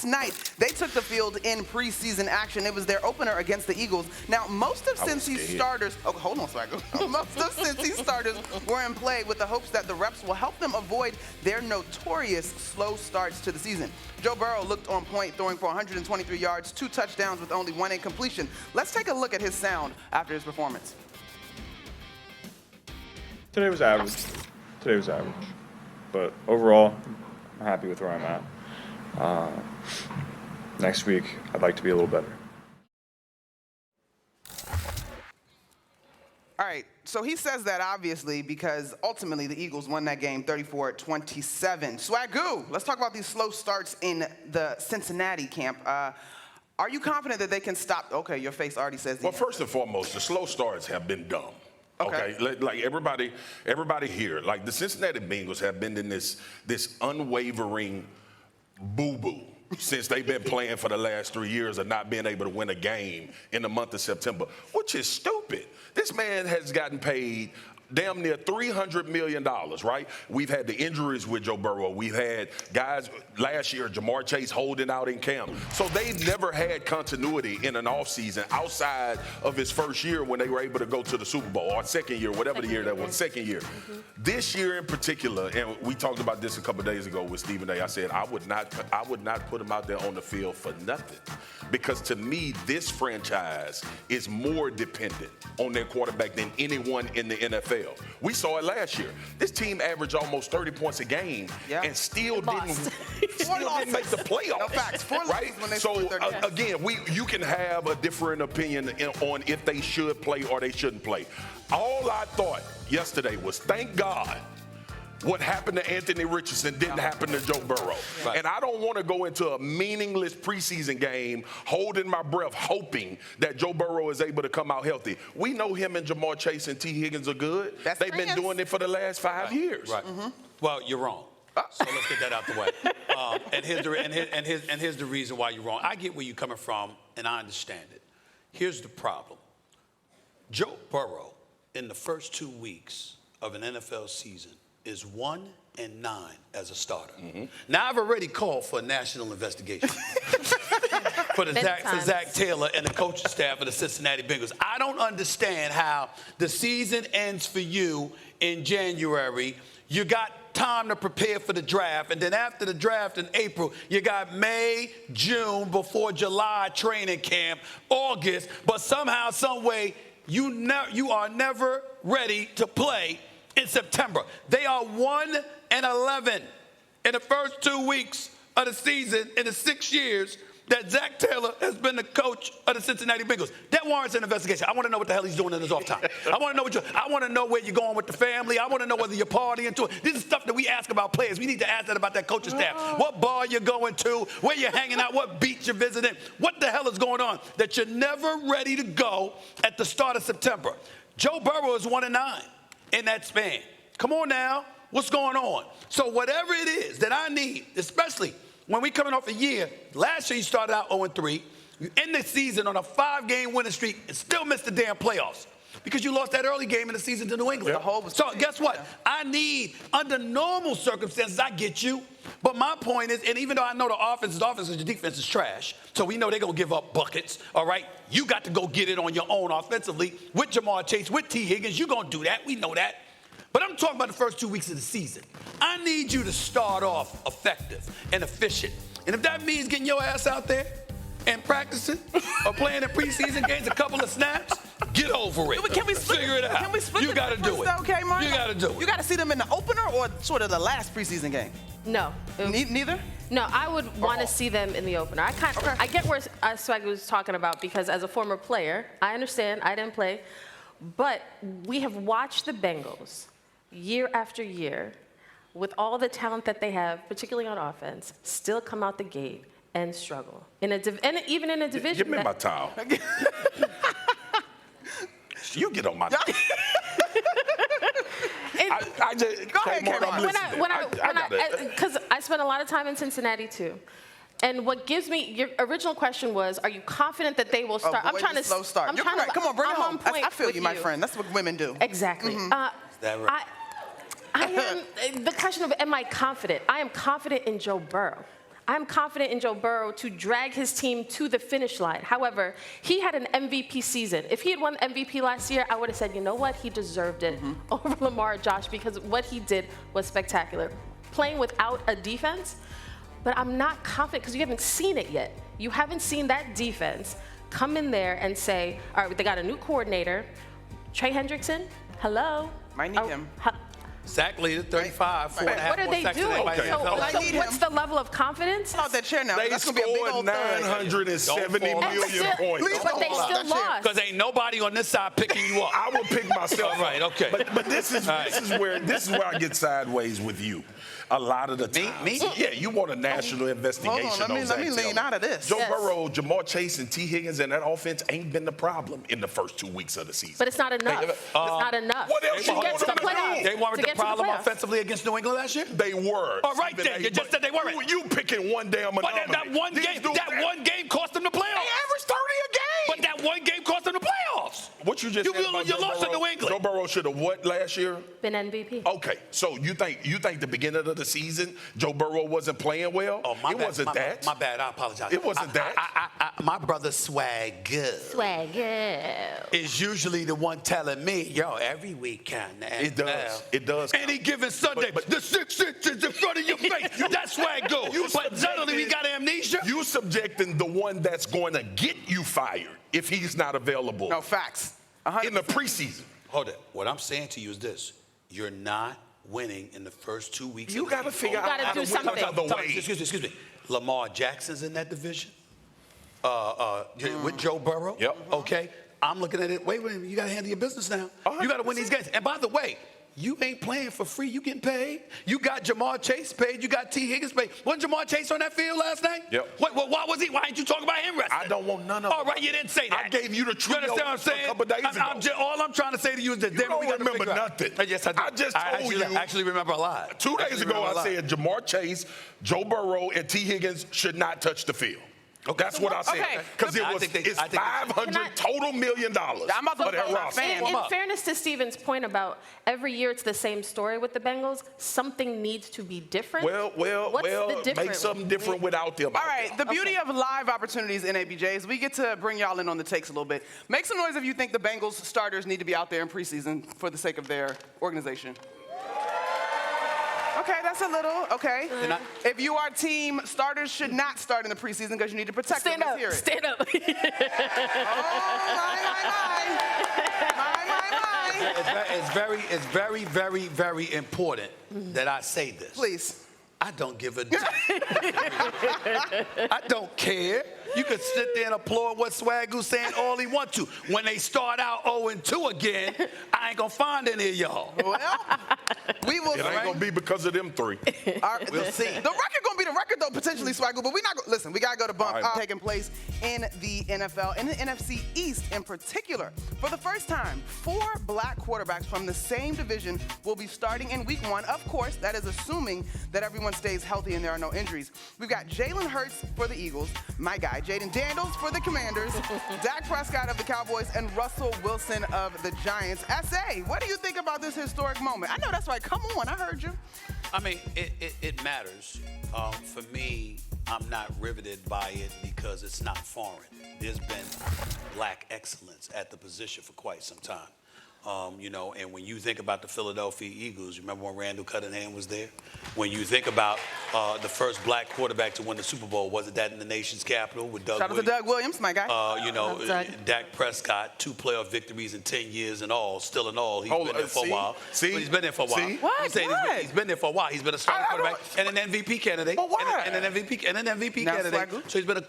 last night, they took the field in preseason action. It was their opener against the Eagles. Now, most of Cincy's starters, oh, hold on, Swagger. Most of Cincy's starters were in play with the hopes that the reps will help them avoid their notorious slow starts to the season. Joe Burrow looked on point, throwing for 123 yards, 2 touchdowns with only 1 incompletion. Let's take a look at his sound after his performance. Today was average. But overall, I'm happy with where I'm at. Next week, I'd like to be a little better. All right, so he says that obviously because ultimately the Eagles won that game 34-27. Swagoo, let's talk about these slow starts in the Cincinnati camp. Are you confident that they can stop? Okay, your face already says that. Well, first and foremost, the slow starts have been dumb. Okay, like everybody here, like the Cincinnati Bengals have been in this unwavering boo-boo since they've been playing for the last 3 years of not being able to win a game in the month of September, which is stupid. This man has gotten paid damn near $300 million, right? We've had the injuries with Joe Burrow. We've had guys last year, Jamar Chase holding out in camp. So they've never had continuity in an offseason outside of his first year when they were able to go to the Super Bowl, or second year, whatever the year that was, second year. This year in particular, and we talked about this a couple of days ago with Stephen A. I said I would not put him out there on the field for nothing. Because to me, this franchise is more dependent on their quarterback than anyone in the NFL. We saw it last year. This team averaged almost 30 points a game and still didn't make the playoffs. No facts. Right? So again, you can have a different opinion on if they should play or they shouldn't play. All I thought yesterday was, thank God what happened to Anthony Richardson didn't happen to Joe Burrow. Right. And I don't want to go into a meaningless preseason game holding my breath, hoping that Joe Burrow is able to come out healthy. We know him and Jamar Chase and T. Higgins are good. They've been doing it for the last 5 years. Right. Well, you're wrong. So let's get that out the way. And here's the reason why you're wrong. I get where you're coming from, and I understand it. Here's the problem. Joe Burrow, in the first 2 weeks of an NFL season, is 1-9 as a starter. Now, I've already called for a national investigation for Zach Taylor and the coaching staff of the Cincinnati Bengals. I don't understand how the season ends for you in January. You got time to prepare for the draft, and then after the draft in April, you got May, June, before July training camp, August, but somehow, some way, you are never ready to play in September. They are 1-11 in the first 2 weeks of the season in the 6 years that Zach Taylor has been the coach of the Cincinnati Bengals. That warrants an investigation. I want to know what the hell he's doing in his off time. I want to know where you're going with the family. I want to know whether you're partying to it. This is stuff that we ask about players. We need to ask that about that coaching staff. What bar you're going to, where you're hanging out, what beach you're visiting. What the hell is going on that you're never ready to go at the start of September? Joe Burrow is 1-9 in that span. Come on now. What's going on? So whatever it is that I need, especially when we coming off a year, last year you started out 0-3, you end the season on a 5-game winning streak and still missed the damn playoffs because you lost that early game in the season to New England. So guess what? I need, under normal circumstances, I get you. But my point is, and even though I know the offense and the defense is trash, so we know they're going to give up buckets, all right? You got to go get it on your own offensively with Jamar Chase, with T. Higgins. You're going to do that. We know that. But I'm talking about the first 2 weeks of the season. I need you to start off effective and efficient. And if that means getting your ass out there and practicing or playing in preseason games, a couple of snaps, get over it. Can we figure it out? Can we split you got to do it. Okay, Mark? You got to do it. You got to see them in the opener or sort of the last preseason game? No. Neither? No, I would want to see them in the opener. I get where Swag was talking about because as a former player, I understand I didn't play, but we have watched the Bengals year after year, with all the talent that they have, particularly on offense, still come out the gate and struggle. And even in a division. Give me my towel. You get on my towel. I just go ahead, Karen. Because I spent a lot of time in Cincinnati too. And what gives me, your original question was, are you confident that they will start? I'm trying to slow start. You're correct. Come on, bring it home. I feel you, my friend. That's what women do. Exactly. Is that right? I am, the question of am I confident? I am confident in Joe Burrow. I'm confident in Joe Burrow to drag his team to the finish line. However, he had an MVP season. If he had won MVP last year, I would have said, you know what, he deserved it over Lamar Josh, because what he did was spectacular. Playing without a defense, but I'm not confident because you haven't seen it yet. You haven't seen that defense come in there and say, all right, they got a new coordinator. Trey Hendrickson, hello. Might need him. Zach Leader, 35, 4.5 What are they doing? Okay. So what's the level of confidence? Out that chair now. They That's gonna be a big scored old thud. 970 million points. But they still lost. Because ain't nobody on this side picking you up. I will pick myself. All right, okay. But this is where I get sideways with you. A lot of the time. Me? Yeah, you want a national investigation. Hold on, let me lean out of this. Joe Burrow, Jamar Chase, and T. Higgins and that offense ain't been the problem in the first 2 weeks of the season. But it's not enough. It's not enough. What else to you get want to the them to do? playoffs. They weren't To the get to problem playoffs. offensively against New England last year? They were. All right, then. You just said they weren't. You picking one damn But anomaly. that one game cost them the playoffs. They averaged 30 a game. But that one game cost them the playoffs. What you just said about you Joe lost to Burrow, New England. Joe Burrow should have what last year? Been MVP. Okay, so you think the beginning of the season Joe Burrow wasn't playing well? Oh, my it bad. wasn't that. My bad. I apologize. It wasn't that. My brother Swagger is usually the one telling me, yo, every weekend. It does. It does. Any given Sunday, But- the 6 inches in front of your face. That's Swagger. But suddenly we got amnesia. You subjecting the one that's going to get you fired if he's not available No, facts. in the preseason. Hold it. What I'm saying to you is this. You're not winning in the first 2 weeks. You of the got to season. figure out gotta how do to win something. another way. Excuse me. Lamar Jackson's in that division with Joe Burrow. Yep. Okay. I'm looking at it. Wait a minute. You got to handle your business now. You got to win these games. And by the way, you ain't playing for free. You getting paid. You got Jamar Chase paid. You got T. Higgins paid. Wasn't Jamar Chase on that field last night? Yep. Wait, why was he? Why didn't you talk about him resting? I don't want none of All them. right, you didn't say that. I gave you the trio You understand what I'm saying? a couple days ago. all I'm trying to say to you is that You don't remember nothing. Yes, I do. I just told you. I actually remember a lot. 2 days ago, I said Jamar Chase, Joe Burrow, and T. Higgins should not touch the field. Okay. That's what I said. Okay. Because I think it's I think- $500 total million. I'm about to for that look up roster. fan. In fairness to Steven's point about every year it's the same story with the Bengals, something needs to be different. What's the difference? Make something different without them. All right, the beauty of live opportunities in ABJ is we get to bring y'all in on the takes a little bit. Make some noise if you think the Bengals starters need to be out there in preseason for the sake of their organization. Okay, that's a little, okay. If you are team, starters should not start in the preseason because you need to protect Stand them. up. Let's hear it. Stand up. It's very, very important that I say this. Please. I don't give a damn. I don't care. You can sit there and applaud what Swagoo's saying all he wants to. When they start out 0-2 again, I ain't gonna find any of y'all. Well, we will It ain't going to be because of them three. We'll see. The record gonna be the record though, potentially, Swagoo, but we not listen, we gotta go to bump All right. taking place in the NFL, in the NFC East in particular. For the first time, 4 black quarterbacks from the same division will be starting in week 1. Of course, that is assuming that everyone stays healthy and there are no injuries. We've got Jalen Hurts for the Eagles, my guy, Jaden Daniels for the Commanders, Dak Prescott of the Cowboys, and Russell Wilson of the Giants. SA, what do you think about this historic moment? I know that's right, come on, I heard you. I mean, it matters. For me, I'm not riveted by it because it's not foreign. There's been black excellence at the position for quite some time. And when you think about the Philadelphia Eagles, you remember when Randall Cunningham was there? When you think about the first black quarterback to win the Super Bowl, wasn't that in the nation's capital with Doug Shout out to Williams? Doug Williams, my guy. Doug. Dak Prescott, 2 playoff victories in 10 years and all. Still in all, he's been there for a while. See? But he's been there for a while. See? What? I'm saying he's been there for a while. He's been a starting I don't- quarterback and an MVP candidate. But why? And an MVP Now, candidate. Swagoo? So he's been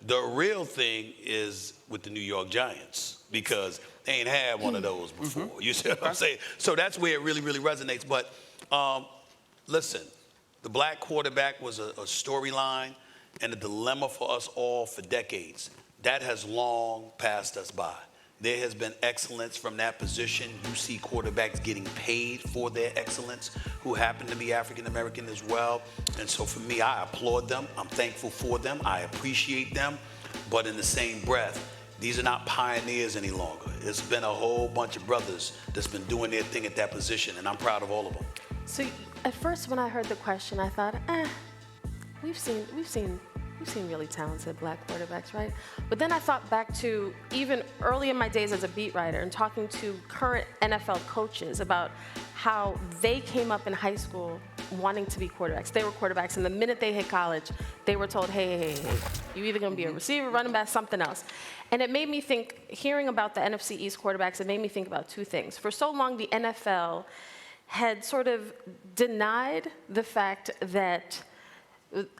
the real thing is with the New York Giants because they ain't had one of those before. You see what I'm saying? So that's where it really, really resonates. But listen, the black quarterback was a storyline and a dilemma for us all for decades. That has long passed us by. There has been excellence from that position. You see quarterbacks getting paid for their excellence who happen to be African American as well. And so for me, I applaud them. I'm thankful for them. I appreciate them. But in the same breath, these are not pioneers any longer. It's been a whole bunch of brothers that's been doing their thing at that position, and I'm proud of all of them. So at first, when I heard the question, I thought, we've seen really talented black quarterbacks, right? But then I thought back to even early in my days as a beat writer and talking to current NFL coaches about how they came up in high school wanting to be quarterbacks. They were quarterbacks, and the minute they hit college, they were told, hey, you're either going to be a receiver, running back, something else. And it made me think, hearing about the NFC East quarterbacks, it made me think about two things. For so long, the NFL had sort of denied the fact that,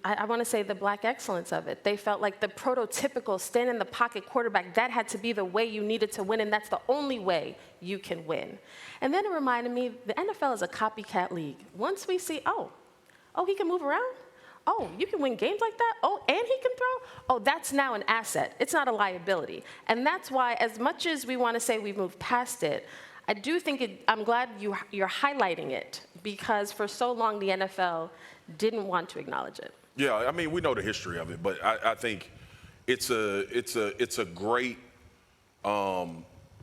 I want to say, the black excellence of it. They felt like the prototypical stand-in-the-pocket quarterback, that had to be the way you needed to win, and that's the only way you can win. And then it reminded me, the NFL is a copycat league. Once we see, oh, he can move around? Oh, you can win games like that? Oh, and he can throw? Oh, that's now an asset. It's not a liability. And that's why, as much as we want to say we've moved past it, I do think I'm glad you're highlighting it, because for so long the NFL didn't want to acknowledge it. Yeah, I mean, we know the history of it, but I think it's a great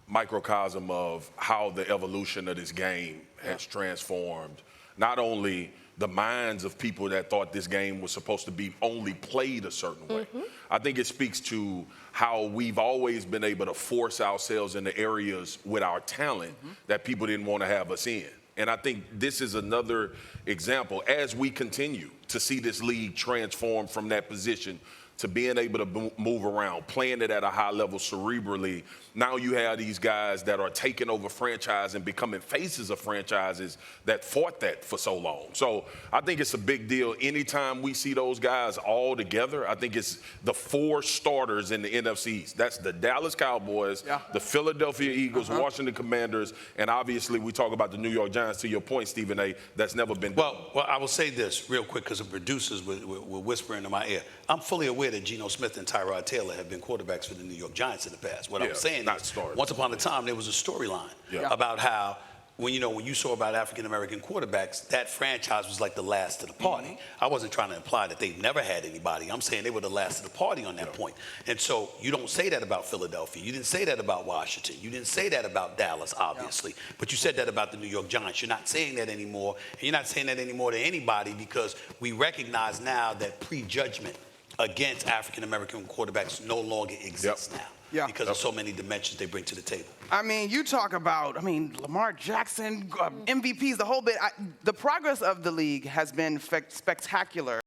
microcosm of how the evolution of this game has transformed not only the minds of people that thought this game was supposed to be only played a certain way. I think it speaks to how we've always been able to force ourselves into areas with our talent that people didn't want to have us in. And I think this is another example as we continue to see this league transform from that position to being able to move around, playing it at a high level cerebrally. Now you have these guys that are taking over franchise and becoming faces of franchises that fought that for so long. So I think it's a big deal anytime we see those guys all together. I think it's the four starters in the NFC East. That's the Dallas Cowboys, the Philadelphia Eagles, Washington Commanders, and obviously we talk about the New York Giants, to your point, Stephen A., that's never been done. Well, I will say this real quick, because the producers were whispering in my ear. I'm fully aware that Geno Smith and Tyrod Taylor have been quarterbacks for the New York Giants in the past. What I'm saying is, once upon a time, there was a storyline about how, when you saw about African-American quarterbacks, that franchise was like the last of the party. I wasn't trying to imply that they've never had anybody. I'm saying they were the last of the party on that point. And so you don't say that about Philadelphia. You didn't say that about Washington. You didn't say that about Dallas, obviously. But you said that about the New York Giants. You're not saying that anymore. And you're not saying that anymore to anybody, because we recognize now that prejudgment against African-American quarterbacks no longer exists now. Because of so many dimensions they bring to the table. I mean, you talk about, Lamar Jackson, MVPs, the whole bit. The progress of the league has been spectacular.